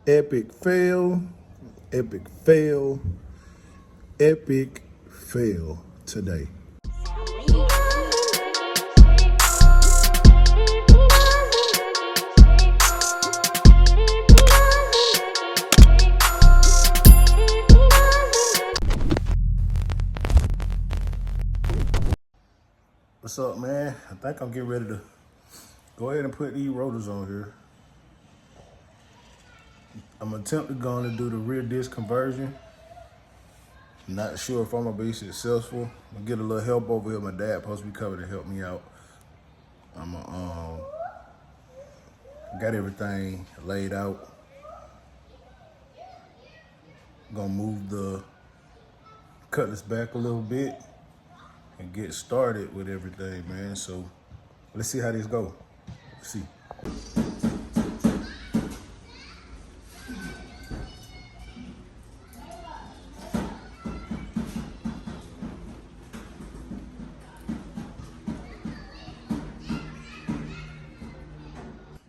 Epic fail, epic fail, epic fail today. What's up, man? I think I'm getting ready to go ahead and put these rotors on here. I'm attempting to do the rear disc conversion. Not sure if I'm gonna be successful. I'm gonna get a little help over here. My dad supposed to be coming to help me out. I'm got everything laid out. Gonna move the Cutlass back a little bit and get started with everything, man. So let's see how this go. Let's see.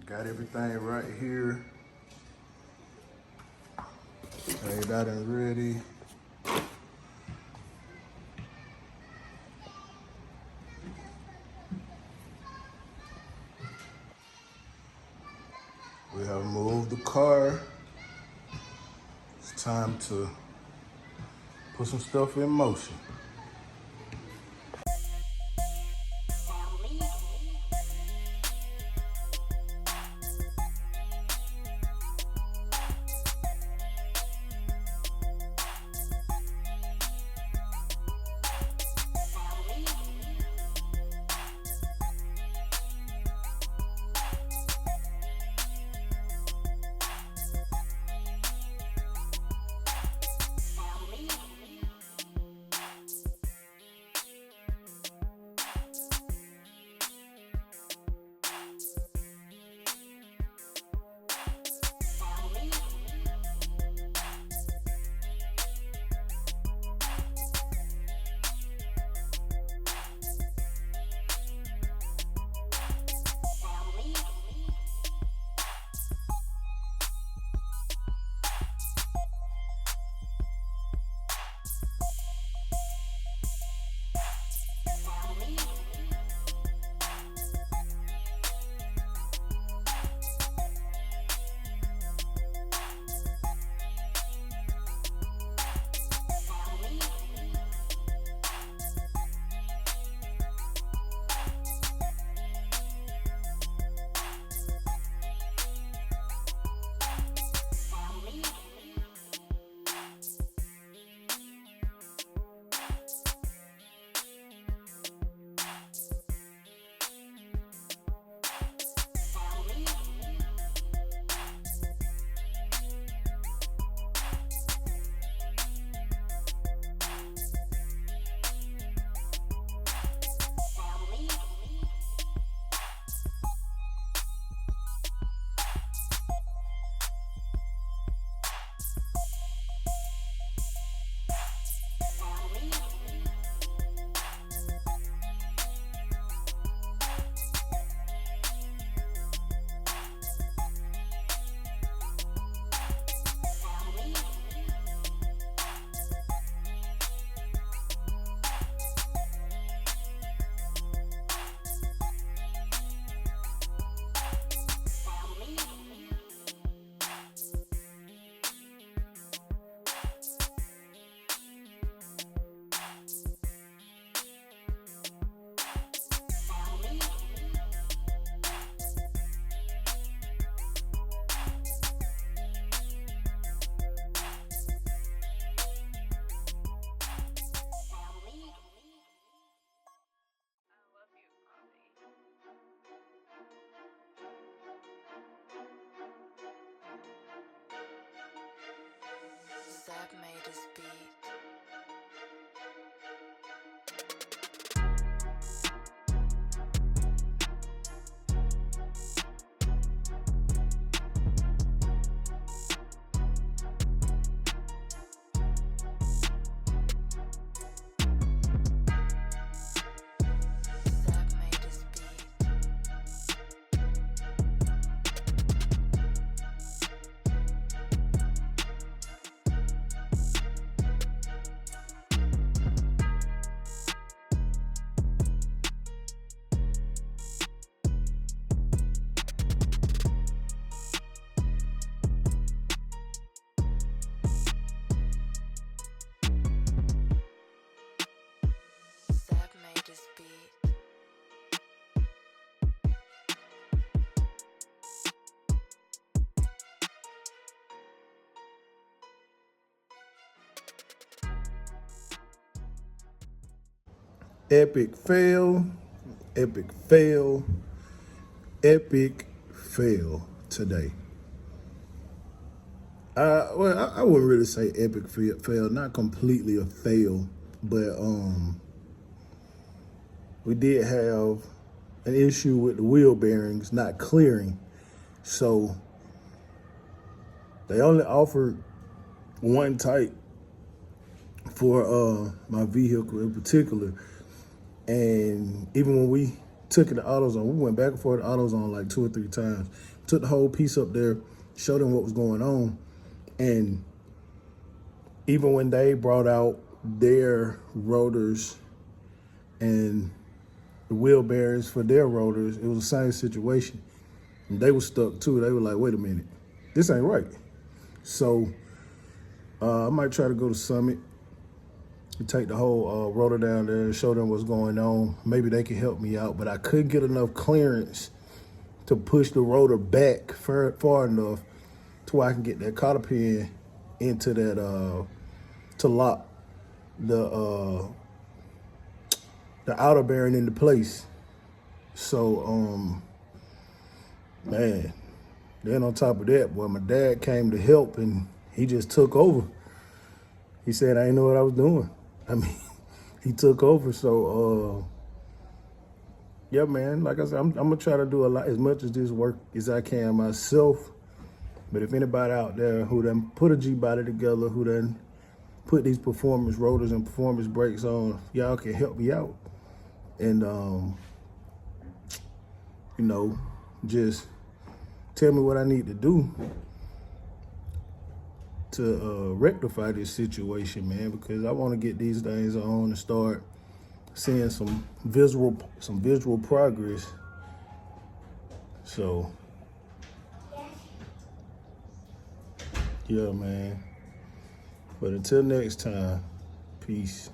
Got everything right here. Laid out and ready. We have moved the car. It's time to put some stuff in motion. Zach made his beat. Epic fail, epic fail, epic fail today. I wouldn't really say epic fail, not completely a fail, but we did have an issue with the wheel bearings not clearing. So they only offered one type for my vehicle in particular. And even when we took it to AutoZone, we went back and forth to AutoZone like 2 or 3 times. Took the whole piece up there, showed them what was going on. And even when they brought out their rotors and the wheel bearings for their rotors, it was the same situation. And they were stuck too. They were like, wait a minute, this ain't right. So I might try to go to Summit and take the whole rotor down there and show them what's going on. Maybe they can help me out, but I couldn't get enough clearance to push the rotor back far enough to where I can get that cotter pin into that to lock the outer bearing into place. So man, then on top of that, boy, my dad came to help and he just took over. He said I didn't know what I was doing. I mean, he took over. So yeah, man, like I said, I'm gonna try to do as much of this work as I can myself. But if anybody out there who done put a G-body together, who done put these performance rotors and performance brakes on, y'all can help me out. And, you know, just tell me what I need to do to rectify this situation, man, because I want to get these things on and start seeing some visual progress. So yeah, man. But until next time, peace.